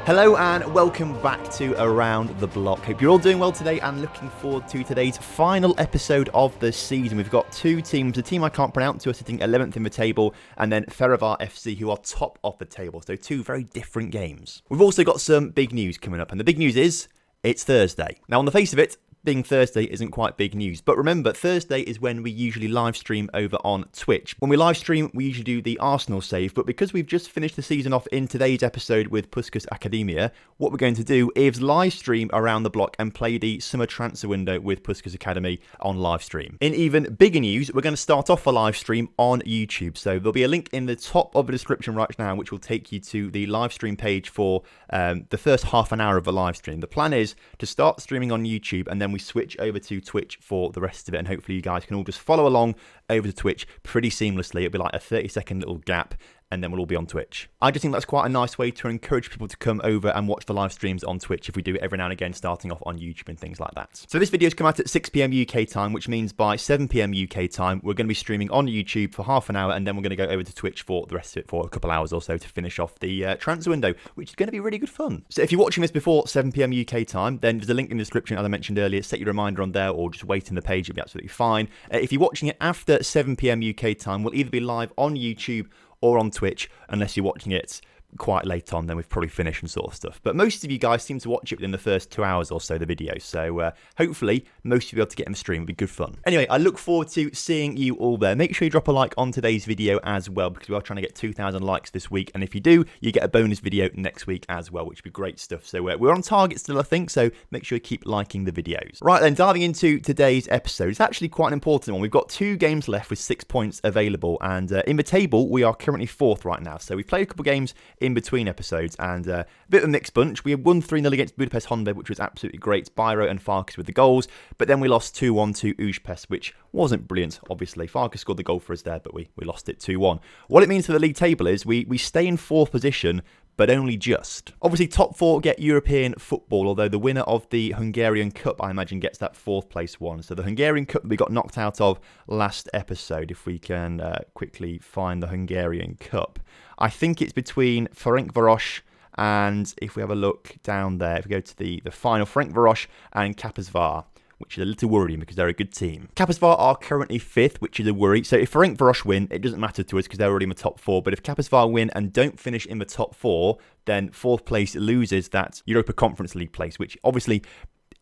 Hello and welcome back to Around the Block. Hope you're all doing well today and looking forward to today's final episode of the season. We've got two teams, the team I can't pronounce who are sitting 11th in the table, and then Ferencvaros FC who are top of the table. So two very different games. We've also got some big news coming up, and the big news is it's Thursday. Now on the face of it, being Thursday isn't quite big news, but remember, Thursday is when we usually live stream over on Twitch. When we live stream, we usually do the Arsenal save, but because we've just finished the season off in today's episode with Puskas Academy, what we're going to do is live stream Around the Block and play the summer transfer window with Puskas Academy on live stream. In even bigger news, we're going to start off a live stream on YouTube, so there'll be a link in the top of the description right now which will take you to the live stream page for the first half an hour of the live stream. The plan is to start streaming on YouTube and then we switch over to Twitch for the rest of it, and hopefully you guys can all just follow along over to Twitch pretty seamlessly. It'll be like a 30-second little gap and then we'll all be on Twitch. I just think that's quite a nice way to encourage people to come over and watch the live streams on Twitch if we do it every now and again, starting off on YouTube and things like that. So this video's come out at 6 PM UK time, which means by 7 PM UK time, we're going to be streaming on YouTube for half an hour, and then we're going to go over to Twitch for the rest of it for a couple hours or so to finish off the transfer window, which is going to be really good fun. So if you're watching this before 7 PM UK time, then there's a link in the description, as I mentioned earlier. Set your reminder on there or just wait in the page, it'll be absolutely fine. If you're watching it after 7 PM UK time, we'll either be live on YouTube or on Twitch, unless you're watching it quite late on, then we've probably finished and sort of stuff. But most of you guys seem to watch it within the first 2 hours or so, the videos. So hopefully most of you will be able to get in the stream. It'll be good fun. Anyway, I look forward to seeing you all there. Make sure you drop a like on today's video as well, because we are trying to get 2,000 likes this week. And if you do, you get a bonus video next week as well, which would be great stuff. So we're on target still, I think. So make sure you keep liking the videos. Right then, diving into today's episode. It's actually quite an important one. We've got 2 games left with 6 points available. And in the table, we are currently 4th right now. So we've played a couple games in between episodes, and a bit of a mixed bunch. We won 3-0 against Budapest Honda, which was absolutely great. Biro and Farkas with the goals, but then we lost 2-1 to Újpest, which wasn't brilliant, obviously. Farkas scored the goal for us there, but we lost it 2-1. What it means for the league table is we stay in 4th position, but only just. Obviously, top 4 get European football, although the winner of the Hungarian Cup, I imagine, gets that 4th place one. So the Hungarian Cup we got knocked out of last episode, if we can quickly find the Hungarian Cup. I think it's between Ferencvaros and, if we have a look down there, if we go to the final, Ferencvaros and Kaposvár, which is a little worrying because they're a good team. Kaposvár are currently 5th, which is a worry. So if Ferencvaros win, it doesn't matter to us because they're already in the top 4. But if Kaposvár win and don't finish in the top 4, then 4th place loses that Europa Conference League place, which obviously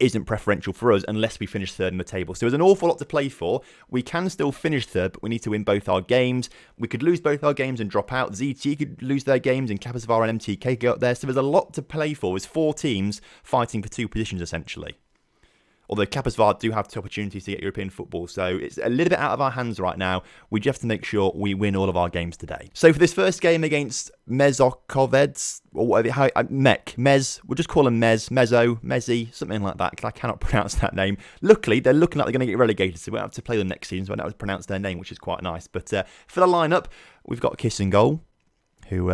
isn't preferential for us unless we finish 3rd in the table. So there's an awful lot to play for. We can still finish 3rd, but we need to win both our games. We could lose both our games and drop out. ZT could lose their games, and Kaposvár and MTK go up there. So there's a lot to play for. There's 4 teams fighting for 2 positions, essentially. Although Kaposvár do have 2 opportunities to get European football, so it's a little bit out of our hands right now. We just have to make sure we win all of our games today. So for this first game against Mezokovesd, or whatever, Mez, we'll just call him Mezzi, something like that, because I cannot pronounce that name. Luckily, they're looking like they're going to get relegated, so we won't have to play them next season, so I know how to pronounce their name, which is quite nice. But for the lineup, we've got Kiss and Goal, who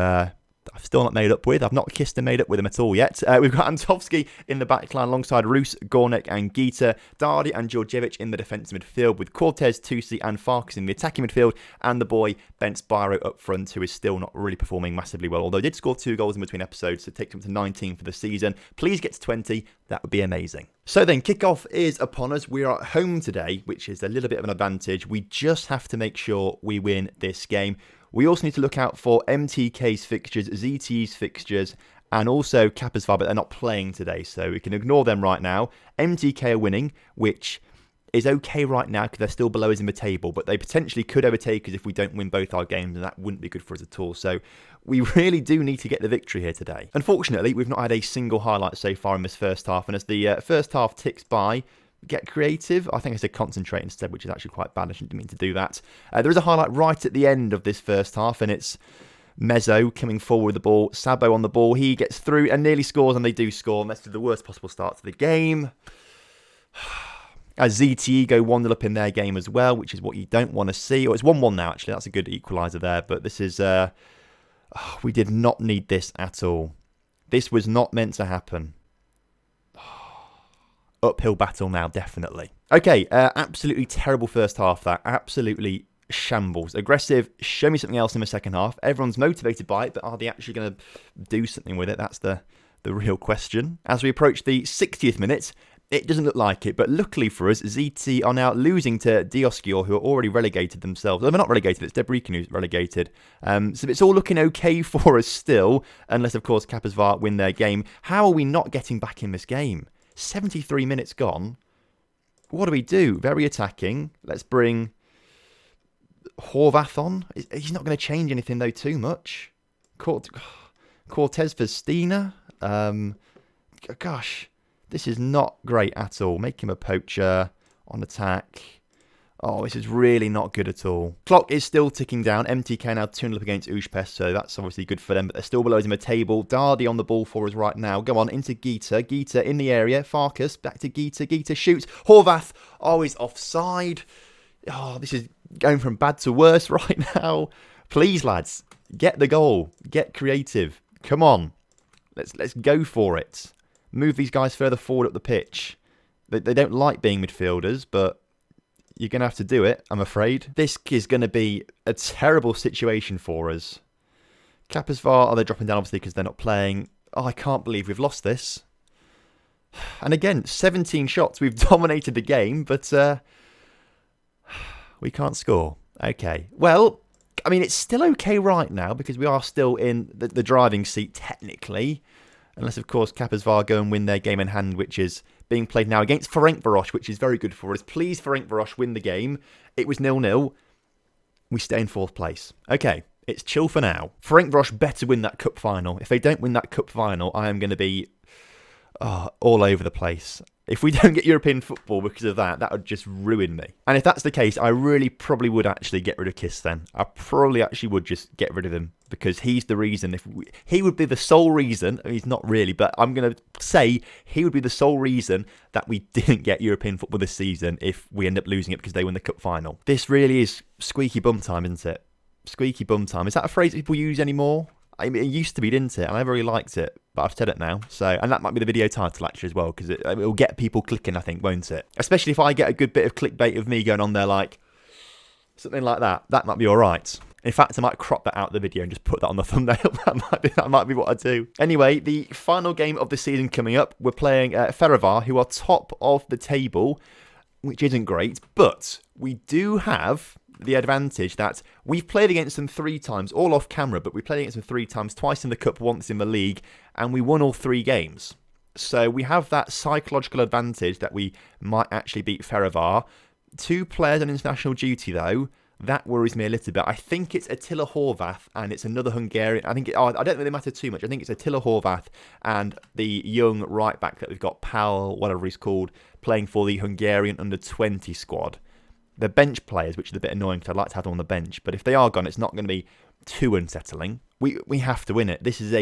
I've still not made up with. I've not kissed and made up with him at all yet. We've got Antovsky in the backline alongside Rus, Gornek and Gita. Dardi and Djordjevic in the defensive midfield with Cortez, Tusi and Farkas in the attacking midfield. And the boy, Bence Biro up front, who is still not really performing massively well. Although he did score 2 goals in between episodes, so it takes him to 19 for the season. Please get to 20. That would be amazing. So then, kickoff is upon us. We are at home today, which is a little bit of an advantage. We just have to make sure we win this game. We also need to look out for MTK's fixtures, ZT's fixtures, and also Kaposvár, but they're not playing today, so we can ignore them right now. MTK are winning, which is okay right now because they're still below us in the table, but they potentially could overtake us if we don't win both our games, and that wouldn't be good for us at all. So we really do need to get the victory here today. Unfortunately, we've not had a single highlight so far in this first half, and as the first half ticks by, get creative. I think I said concentrate instead, which is actually quite bad. I didn't mean to do that. There is a highlight right at the end of this first half, and it's Mezzo coming forward with the ball. Sabo on the ball. He gets through and nearly scores, and they do score. And that's the worst possible start to the game. As ZTE go 1-0 up in their game as well, which is what you don't want to see. Or it's 1-1 now, actually. That's a good equaliser there. But this is... we did not need this at all. This was not meant to happen. Uphill battle now, definitely. Okay, absolutely terrible first half, that. Absolutely shambles. Aggressive, show me something else in the second half. Everyone's motivated by it, but are they actually going to do something with it? That's the the real question. As we approach the 60th minute, it doesn't look like it, but luckily for us, ZT are now losing to Dioskior, who are already relegated themselves. They're not relegated, it's Debrecen who's relegated. So it's all looking okay for us still, unless, of course, Kaposvar win their game. How are we not getting back in this game? 73 minutes gone. What do we do? Very attacking. Let's bring Horvath on. He's not going to change anything, though, too much. Cortez for Stina. Gosh. This is not great at all. Make him a poacher on attack. Oh, this is really not good at all. Clock is still ticking down. MTK now 2-0 up against Ujpest, so that's obviously good for them. But they're still below us in the table. Dardy on the ball for us right now. Go on, into Gita. Gita in the area. Farkas, back to Gita. Gita shoots. Horvath. Oh, he's offside. Oh, this is going from bad to worse right now. Please, lads, get the goal. Get creative. Come on. Let's go for it. Move these guys further forward up the pitch. They don't like being midfielders, but you're going to have to do it, I'm afraid. This is going to be a terrible situation for us. Kaposvar, they're dropping down obviously because they're not playing. Oh, I can't believe we've lost this. And again, 17 shots. We've dominated the game, but we can't score. Okay. Well, I mean, it's still okay right now because we are still in the driving seat technically. Unless, of course, Kaposvar go and win their game in hand, which is being played now against Ferencvaros, which is very good for us. Please, Ferencvaros, win the game. It was 0-0. We stay in 4th place. Okay, it's chill for now. Ferencvaros better win that cup final. If they don't win that cup final, I am going to be all over the place. If we don't get European football because of that, that would just ruin me. And if that's the case, I really probably would actually get rid of Kiss then. I probably actually would just get rid of him because he's the reason. He would be the sole reason. I mean, he's not really, but I'm going to say he would be the sole reason that we didn't get European football this season if we end up losing it because they win the cup final. This really is squeaky bum time, isn't it? Squeaky bum time. Is that a phrase that people use anymore? I mean, it used to be, didn't it? And I never really liked it, but I've said it now. So, and that might be the video title actually as well, because it'll get people clicking, I think, won't it? Especially if I get a good bit of clickbait of me going on there like something like that. That might be all right. In fact, I might crop that out of the video and just put that on the thumbnail. that might be what I do. Anyway, the final game of the season coming up. We're playing Ferencvaros, who are top of the table, which isn't great, but we do have the advantage that we've played against them 3 times, all off camera, but we played against them 3 times, twice in the cup, once in the league, and we won all 3 games. So we have that psychological advantage that we might actually beat Ferencvaros. 2 players on international duty, though. That worries me a little bit. I think it's Attila Horvath and it's another Hungarian. I don't really matter too much. I think it's Attila Horvath and the young right back that we've got, Pal, whatever he's called, playing for the Hungarian under-20 squad. They're bench players, which is a bit annoying because I'd like to have them on the bench. But if they are gone, it's not going to be too unsettling. We have to win it. This is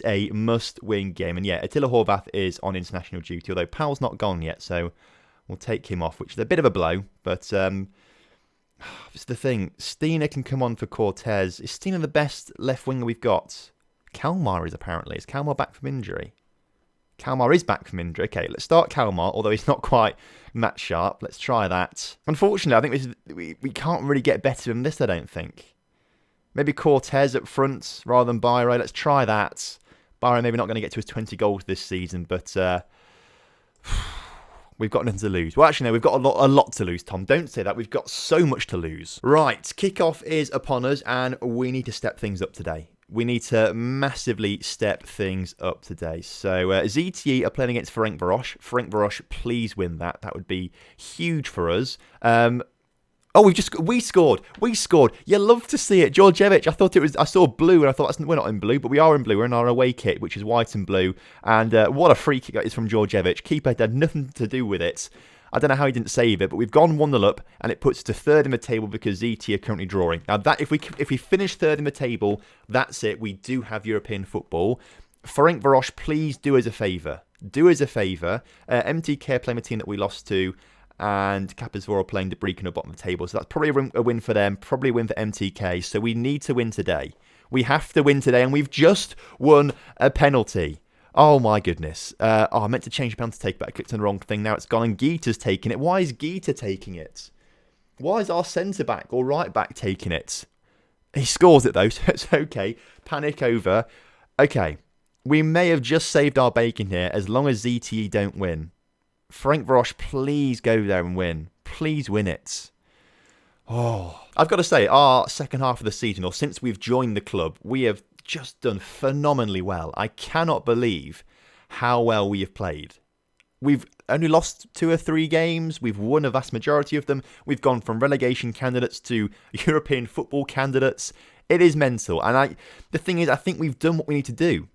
a must-win game. And yeah, Attila Horvath is on international duty, although Pal's not gone yet, so we'll take him off, which is a bit of a blow. But it's the thing. Stina can come on for Cortez. Is Stina the best left winger we've got? Kalmar is apparently. Is Kalmar back from injury? Kalmar is back from injury. Okay, let's start Kalmar, although he's not quite match sharp. Let's try that. Unfortunately, I think we can't really get better than this, I don't think. Maybe Cortez up front rather than Byro. Let's try that. Byro maybe not going to get to his 20 goals this season, but we've got nothing to lose. Well, actually, no, we've got a lot to lose, Tom. Don't say that. We've got so much to lose. Right, kickoff is upon us, and we need to step things up today. We need to massively step things up today. So ZTE are playing against Ferencvaros. Ferencvaros, please win that. That would be huge for us. We scored. You love to see it. Georgievich, I saw blue and I thought, we're not in blue, but we are in blue. We're in our away kit, which is white and blue. And what a free kick that is from Georgievich. Keeper had nothing to do with it. I don't know how he didn't save it, but we've gone 1-0 up, and it puts us to 3rd in the table because ZT are currently drawing. Now, that if we finish 3rd in the table, that's it. We do have European football. Ferencvaros, please do us a favour. Do us a favour. MTK are playing a team that we lost to, and Kaposvar are playing Debrecen at the bottom of the table. So that's probably a win for them, probably a win for MTK. So we need to win today. We have to win today, and we've just won a penalty. Oh my goodness. I meant to change the penalty take, but I clicked on the wrong thing. Now it's gone and Gita's taking it. Why is Gita taking it? Why is our centre-back or right-back taking it? He scores it though, so it's okay. Panic over. Okay. We may have just saved our bacon here as long as ZTE don't win. Ferencvaros, please go there and win. Please win it. Oh, I've got to say, our second half of the season, or since we've joined the club, we have just done phenomenally well. I cannot believe how well we have played. We've only lost 2 or 3 games. We've won a vast majority of them. We've gone from relegation candidates to European football candidates. It is mental. And the thing is, I think we've done what we need to do.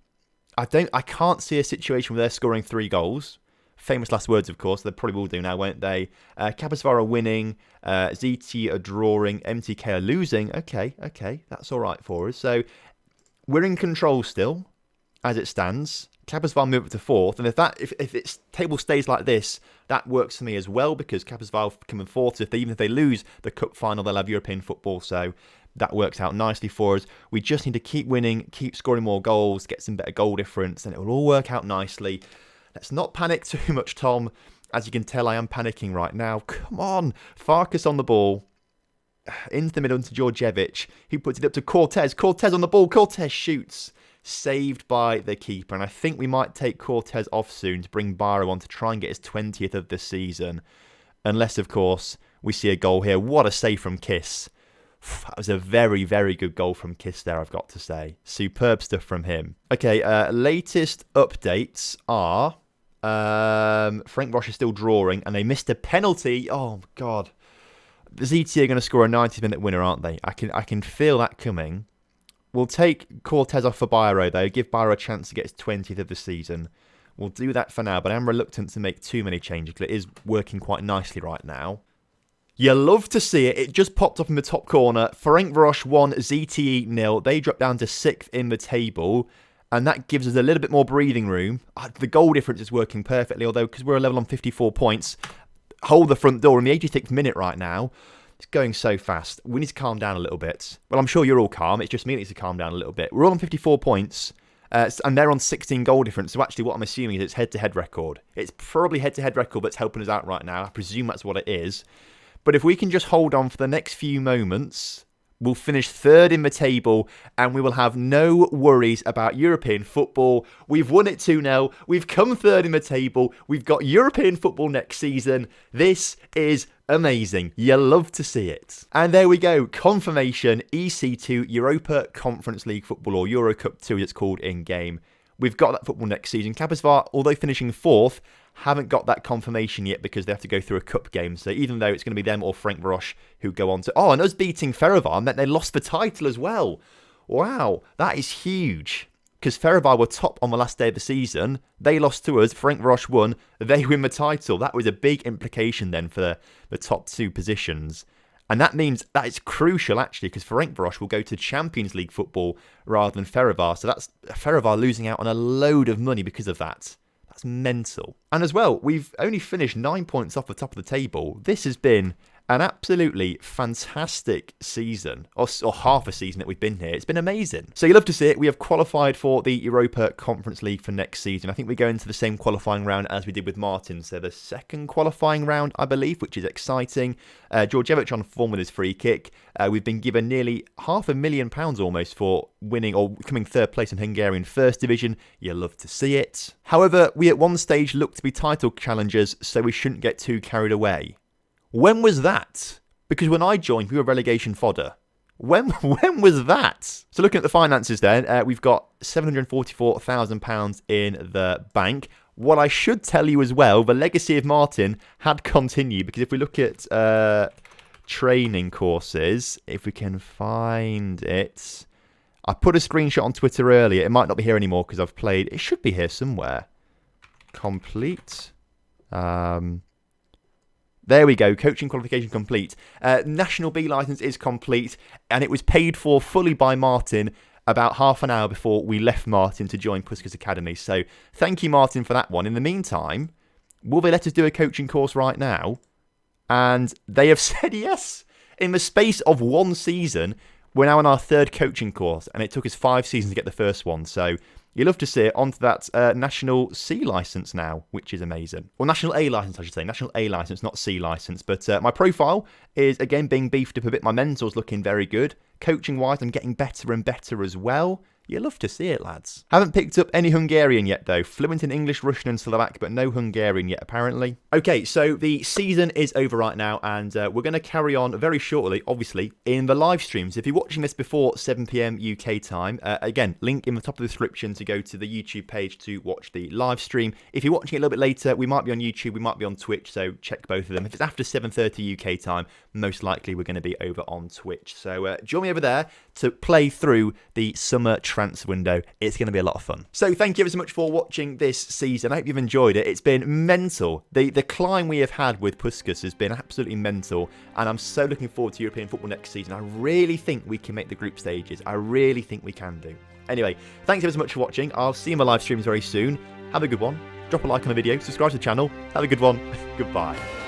I can't see a situation where they're scoring 3 goals. Famous last words, of course. They probably will do now, won't they? Capasvar are winning. ZT are drawing. MTK are losing. Okay. That's all right for us. So we're in control still, as it stands. Capasvar move up to 4th. And if its table stays like this, that works for me as well, because Capasvar come in 4th. Even if they lose the cup final, they'll have European football. So that works out nicely for us. We just need to keep winning, keep scoring more goals, get some better goal difference, and it will all work out nicely. Let's not panic too much, Tom. As you can tell, I am panicking right now. Come on. Farkas on the ball. Into the middle to Djordjevic. He puts it up to Cortez. Cortez on the ball. Cortez shoots. Saved by the keeper. And I think we might take Cortez off soon to bring Barrow on to try and get his 20th of the season. Unless, of course, we see a goal here. What a save from Kiss. That was a very, very good goal from Kiss there, I've got to say. Superb stuff from him. Okay, latest updates are Ferencvaros is still drawing, and they missed a penalty. Oh, God. The ZT are going to score a 90-minute winner, aren't they? I can feel that coming. We'll take Cortez off for Byro, though. Give Byro a chance to get his 20th of the season. We'll do that for now, but I'm reluctant to make too many changes because it is working quite nicely right now. You love to see it. It just popped up in the top corner. Ferencvaros 1, ZTE 0. They drop down to 6th in the table, and that gives us a little bit more breathing room. The goal difference is working perfectly, although because we're a level on 54 points, hold the front door in the 86th minute right now. It's going so fast. We need to calm down a little bit. Well, I'm sure you're all calm. It's just me that needs to calm down a little bit. We're all on 54 points. And they're on 16 goal difference. So actually what I'm assuming is it's head-to-head record. It's probably head-to-head record that's helping us out right now. I presume that's what it is. But if we can just hold on for the next few moments, we'll finish 3rd in the table and we will have no worries about European football. We've won it 2-0. We've come 3rd in the table. We've got European football next season. This is amazing. You love to see it. And there we go. Confirmation. EC2 Europa Conference League football, or Euro Cup 2 as it's called in-game. We've got that football next season. Capasvar, although finishing 4th, haven't got that confirmation yet because they have to go through a cup game. So even though it's going to be them or Ferencvaros who go on to... Oh, and us beating Ferencvaros meant they lost the title as well. Wow, that is huge. Because Ferencvaros were top on the last day of the season. They lost to us. Ferencvaros won. They win the title. That was a big implication then for the top 2 positions. And that means that it's crucial, actually, because Ferencvaros will go to Champions League football rather than Ferencvaros. So that's Ferencvaros losing out on a load of money because of that. That's mental. And as well, we've only finished 9 points off the top of the table. This has been an absolutely fantastic season, or half a season that we've been here. It's been amazing. So you love to see it. We have qualified for the Europa Conference League for next season. I think we go into the same qualifying round as we did with Martin. So the second qualifying round, I believe, which is exciting. Djordjevic on form with his free kick. We've been given nearly £500,000 almost for winning or coming 3rd place in Hungarian First Division. You love to see it. However, we at one stage looked to be title challengers, so we shouldn't get too carried away. When was that? Because when I joined, we were relegation fodder. When was that? So looking at the finances then, we've got £744,000 in the bank. What I should tell you as well, the legacy of Martin had continued, because if we look at training courses, if we can find it. I put a screenshot on Twitter earlier. It might not be here anymore because I've played. It should be here somewhere. Complete. There we go. Coaching qualification complete. National B licence is complete, and it was paid for fully by Martin about half an hour before we left Martin to join Puskas Academy. So thank you, Martin, for that one. In the meantime, will they let us do a coaching course right now? And they have said yes. In the space of 1 season, we're now on our 3rd coaching course, and it took us 5 seasons to get the first one. So you love to see it. Onto that National C licence now, which is amazing. Well, National A licence, I should say. National A licence, not C licence. But my profile is, again, being beefed up a bit. My mentor's looking very good. coaching-wise, I'm getting better and better as well. You love to see it, lads. Haven't picked up any Hungarian yet, though. Fluent in English, Russian and Slovak, but no Hungarian yet, apparently. Okay, so the season is over right now, and we're going to carry on very shortly, obviously, in the live streams. If you're watching this before 7 PM UK time, again, link in the top of the description to go to the YouTube page to watch the live stream. If you're watching it a little bit later, we might be on YouTube, we might be on Twitch, so check both of them. If it's after 7:30 UK time, most likely we're going to be over on Twitch. So join me over there to play through the summer transfer window. It's going to be a lot of fun. So thank you ever so much for watching this season. I hope you've enjoyed it. It's been mental. The climb we have had with Puskas has been absolutely mental, and I'm so looking forward to European football next season. I really think we can make the group stages. I really think we can do. Anyway, thanks ever so much for watching. I'll see you in my live streams very soon. Have a good one. Drop a like on the video, subscribe to the channel. Have a good one. Goodbye.